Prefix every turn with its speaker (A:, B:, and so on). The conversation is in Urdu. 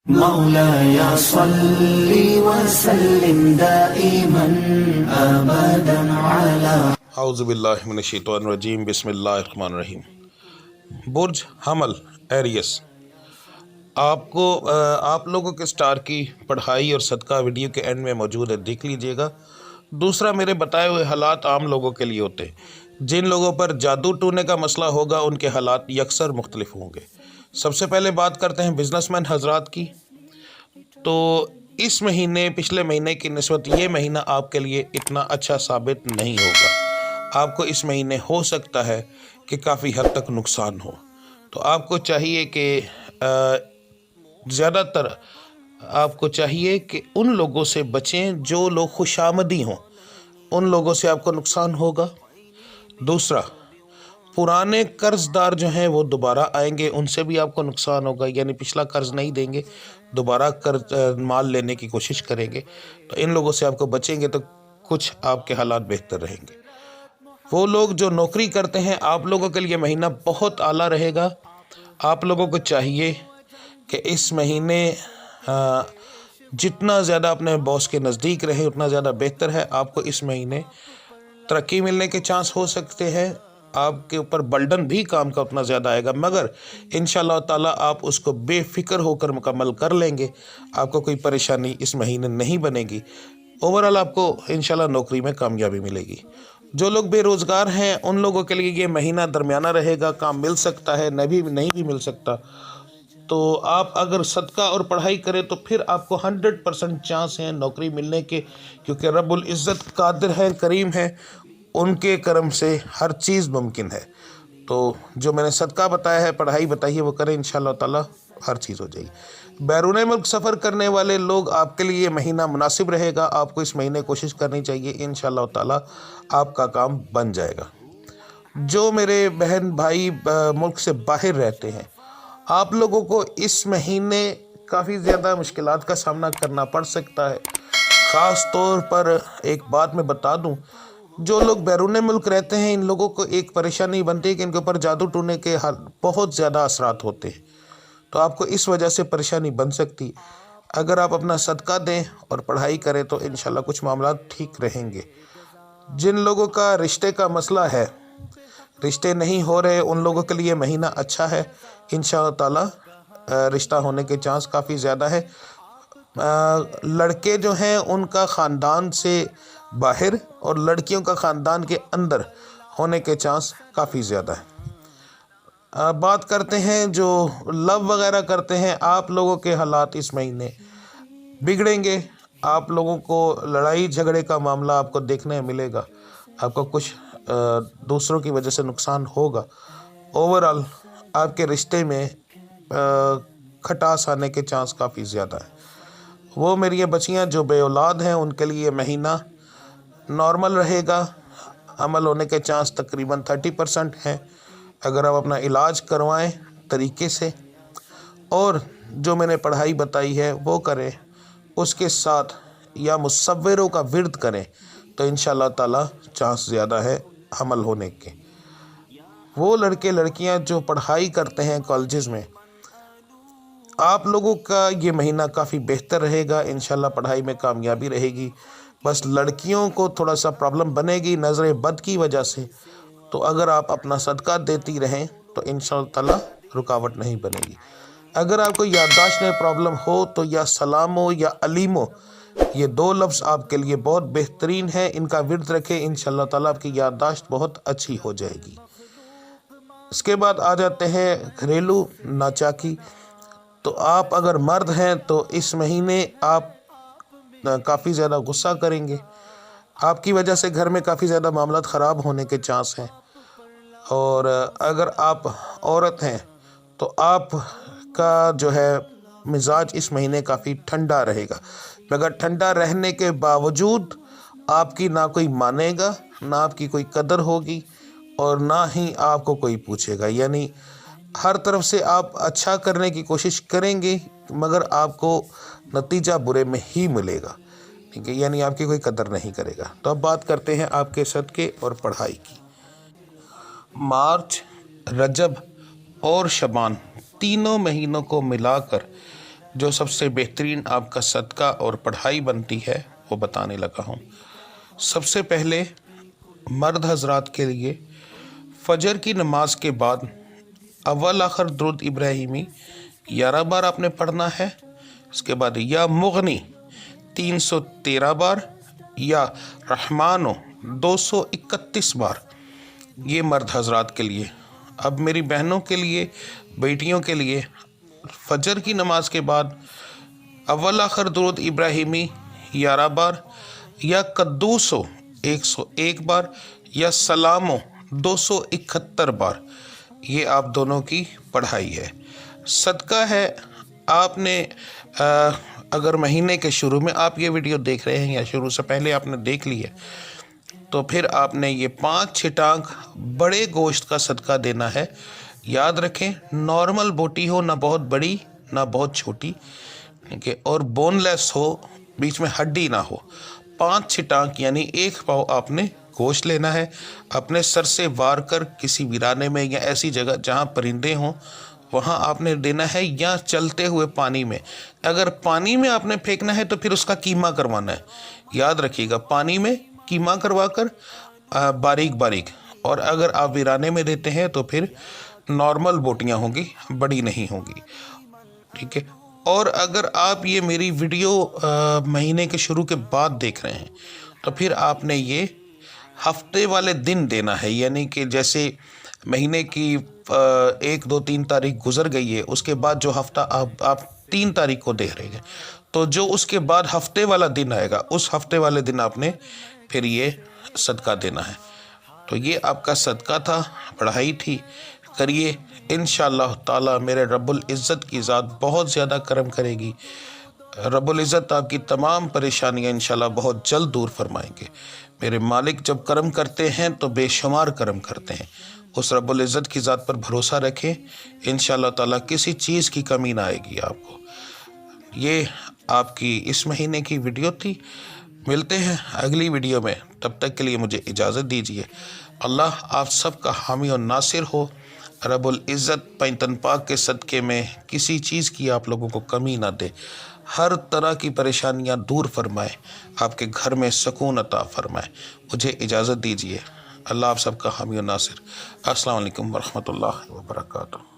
A: مولاي صل وسلم دائما ابدا على
B: اعوذ باللہ من الشیطان الرجیم، بسم اللہ الرحمن الرحیم۔ برج حمل ایریس، آپ لوگوں کے سٹار کی پڑھائی اور صدقہ ویڈیو کے اینڈ میں موجود ہے، دیکھ لیجئے گا۔ دوسرا، میرے بتائے ہوئے حالات عام لوگوں کے لیے ہوتے ہیں۔ جن لوگوں پر جادو ٹونے کا مسئلہ ہوگا ان کے حالات یکسر مختلف ہوں گے۔ سب سے پہلے بات کرتے ہیں بزنس مین حضرات کی۔ تو اس مہینے پچھلے مہینے کی نسبت یہ مہینہ آپ کے لیے اتنا اچھا ثابت نہیں ہوگا۔ آپ کو اس مہینے ہو سکتا ہے کہ کافی حد تک نقصان ہو، تو آپ کو چاہیے کہ زیادہ تر آپ کو چاہیے کہ ان لوگوں سے بچیں جو لوگ خوش آمدی ہوں، ان لوگوں سے آپ کو نقصان ہوگا۔ دوسرا، پرانے قرض دار جو ہیں وہ دوبارہ آئیں گے، ان سے بھی آپ کو نقصان ہوگا، یعنی پچھلا قرض نہیں دیں گے، دوبارہ قرض مال لینے کی کوشش کریں گے، تو ان لوگوں سے آپ کو بچیں گے تو کچھ آپ کے حالات بہتر رہیں گے۔ وہ لوگ جو نوکری کرتے ہیں، آپ لوگوں کے لیے مہینہ بہت اعلیٰ رہے گا۔ آپ لوگوں کو چاہیے کہ اس مہینے جتنا زیادہ اپنے باس کے نزدیک رہیں اتنا زیادہ بہتر ہے۔ آپ کو اس مہینے ترقی ملنے کے چانس ہو سکتے ہیں، آپ کے اوپر برڈن بھی کام کا اتنا زیادہ آئے گا، مگر انشاءاللہ تعالیٰ آپ اس کو بے فکر ہو کر مکمل کر لیں گے۔ آپ کو کوئی پریشانی اس مہینے نہیں بنے گی۔ اوورآل آپ کو انشاءاللہ نوکری میں کامیابی ملے گی۔ جو لوگ بے روزگار ہیں ان لوگوں کے لیے یہ مہینہ درمیانہ رہے گا، کام مل سکتا ہے، نہیں بھی مل سکتا۔ تو آپ اگر صدقہ اور پڑھائی کریں تو پھر آپ کو 100% چانس ہیں نوکری ملنے کے، کیونکہ رب العزت قادر ہے، کریم ہے، ان کے کرم سے ہر چیز ممکن ہے۔ تو جو میں نے صدقہ بتایا ہے، پڑھائی بتائی ہے، وہ کریں، انشاءاللہ تعالی ہر چیز ہو جائے گی۔ بیرون ملک سفر کرنے والے لوگ، آپ کے لیے یہ مہینہ مناسب رہے گا۔ آپ کو اس مہینے کوشش کرنی چاہیے، انشاءاللہ تعالی آپ کا کام بن جائے گا۔ جو میرے بہن بھائی ملک سے باہر رہتے ہیں، آپ لوگوں کو اس مہینے کافی زیادہ مشکلات کا سامنا کرنا پڑ سکتا ہے۔ خاص طور پر ایک بات میں بتا دوں، جو لوگ بیرون ملک رہتے ہیں ان لوگوں کو ایک پریشانی بنتی ہے کہ ان کے اوپر جادو ٹونے کے بہت زیادہ اثرات ہوتے ہیں، تو آپ کو اس وجہ سے پریشانی بن سکتی۔ اگر آپ اپنا صدقہ دیں اور پڑھائی کریں تو انشاءاللہ کچھ معاملات ٹھیک رہیں گے۔ جن لوگوں کا رشتے کا مسئلہ ہے، رشتے نہیں ہو رہے، ان لوگوں کے لیے مہینہ اچھا ہے، انشاءاللہ تعالی رشتہ ہونے کے چانس کافی زیادہ ہے۔ لڑکے جو ہیں ان کا خاندان سے باہر اور لڑکیوں کا خاندان کے اندر ہونے کے چانس کافی زیادہ ہے۔ بات کرتے ہیں جو لو وغیرہ کرتے ہیں، آپ لوگوں کے حالات اس مہینے بگڑیں گے۔ آپ لوگوں کو لڑائی جھگڑے کا معاملہ آپ کو دیکھنے ملے گا، آپ کو کچھ دوسروں کی وجہ سے نقصان ہوگا۔ اوورآل آپ کے رشتے میں کھٹاس آنے کے چانس کافی زیادہ ہے۔ وہ میری بچیاں جو بے اولاد ہیں ان کے لیے مہینہ نارمل رہے گا، عمل ہونے کے چانس تقریباً 30% ہیں۔ اگر آپ اپنا علاج کروائیں طریقے سے اور جو میں نے پڑھائی بتائی ہے وہ کریں، اس کے ساتھ یا مصوروں کا ورد کریں، تو انشاءاللہ تعالی چانس زیادہ ہے حمل ہونے کے۔ وہ لڑکے لڑکیاں جو پڑھائی کرتے ہیں کالجز میں، آپ لوگوں کا یہ مہینہ کافی بہتر رہے گا، انشاءاللہ پڑھائی میں کامیابی رہے گی۔ بس لڑکیوں کو تھوڑا سا پرابلم بنے گی نظر بد کی وجہ سے، تو اگر آپ اپنا صدقہ دیتی رہیں تو انشاءاللہ تعالی رکاوٹ نہیں بنے گی۔ اگر آپ کو یادداشت میں پرابلم ہو تو یا سلامو یا علیمو، یہ دو لفظ آپ کے لیے بہت بہترین ہیں، ان کا ورد رکھیں، انشاءاللہ تعالی آپ کی یادداشت بہت اچھی ہو جائے گی۔ اس کے بعد آ جاتے ہیں گھریلو ناچاکی۔ تو آپ اگر مرد ہیں تو اس مہینے آپ کافی زیادہ غصہ کریں گے، آپ کی وجہ سے گھر میں کافی زیادہ معاملات خراب ہونے کے چانس ہیں۔ اور اگر آپ عورت ہیں تو آپ کا جو ہے مزاج اس مہینے کافی ٹھنڈا رہے گا، مگر ٹھنڈا رہنے کے باوجود آپ کی نہ کوئی مانے گا، نہ آپ کی کوئی قدر ہوگی اور نہ ہی آپ کو کوئی پوچھے گا، یعنی ہر طرف سے آپ اچھا کرنے کی کوشش کریں گے مگر آپ کو نتیجہ برے میں ہی ملے گا، ٹھیک ہے، یعنی آپ کی کوئی قدر نہیں کرے گا۔ تو اب بات کرتے ہیں آپ کے صدقے اور پڑھائی کی۔ مارچ، رجب اور شعبان تینوں مہینوں کو ملا کر جو سب سے بہترین آپ کا صدقہ اور پڑھائی بنتی ہے وہ بتانے لگا ہوں۔ سب سے پہلے مرد حضرات کے لیے فجر کی نماز کے بعد اول آخر درود ابراہیمی 11 بار آپ نے پڑھنا ہے۔ اس کے بعد یا مغنی 313 بار، یا رحمانو 231 بار، یہ مرد حضرات کے لیے۔ اب میری بہنوں کے لیے، بیٹیوں کے لیے فجر کی نماز کے بعد اول آخر درود ابراہیمی 11 بار، یا قدوسو 101 بار، یا سلامو 271 بار، یہ آپ دونوں کی پڑھائی ہے۔ صدقہ ہے، آپ نے اگر مہینے کے شروع میں آپ یہ ویڈیو دیکھ رہے ہیں یا شروع سے پہلے آپ نے دیکھ لی ہے تو پھر آپ نے یہ 5 چھٹانک بڑے گوشت کا صدقہ دینا ہے۔ یاد رکھیں نارمل بوٹی ہو، نہ بہت بڑی نہ بہت چھوٹی، اور بون لیس ہو، بیچ میں ہڈی نہ ہو۔ 5 چھٹانک یعنی 1 پاؤ آپ نے گوشت لینا ہے، اپنے سر سے وار کر کسی ویرانے میں یا ایسی جگہ جہاں پرندے ہوں وہاں آپ نے دینا ہے، یا چلتے ہوئے پانی میں۔ اگر پانی میں آپ نے پھینکنا ہے تو پھر اس کا کیما کروانا ہے، یاد رکھیے گا، پانی میں کیما کروا کر باریک باریک۔ اور اگر آپ ویرانے میں دیتے ہیں تو پھر نارمل بوٹیاں ہوں گی، بڑی نہیں ہوں گی، ٹھیک ہے۔ اور اگر آپ یہ میری ویڈیو مہینے کے شروع کے بعد دیکھ رہے ہیں تو پھر آپ نے یہ ہفتے والے دن دینا ہے، یعنی کہ جیسے مہینے کی 1 2 3 تاریخ گزر گئی ہے، اس کے بعد جو ہفتہ آپ 3 تاریخ کو دیکھ رہے ہیں تو جو اس کے بعد ہفتے والا دن آئے گا اس ہفتے والے دن آپ نے پھر یہ صدقہ دینا ہے۔ تو یہ آپ کا صدقہ تھا، پڑھائی تھی، کریے انشاءاللہ تعالی میرے رب العزت کی ذات بہت زیادہ کرم کرے گی۔ رب العزت آپ کی تمام پریشانیاں انشاءاللہ بہت جلد دور فرمائیں گے۔ میرے مالک جب کرم کرتے ہیں تو بے شمار کرم کرتے ہیں۔ اس رب العزت کی ذات پر بھروسہ رکھیں، انشاءاللہ تعالی کسی چیز کی کمی نہ آئے گی آپ کو۔ یہ آپ کی اس مہینے کی ویڈیو تھی، ملتے ہیں اگلی ویڈیو میں، تب تک کے لیے مجھے اجازت دیجیے۔ اللہ آپ سب کا حامی اور ناصر ہو۔ رب العزت پینتن پاک کے صدقے میں کسی چیز کی آپ لوگوں کو کمی نہ دے، ہر طرح کی پریشانیاں دور فرمائے، آپ کے گھر میں سکون عطا فرمائے۔ مجھے اجازت دیجیے، اللہ آپ سب کا حامی و ناصر۔ السلام علیکم ورحمۃ اللہ وبرکاتہ۔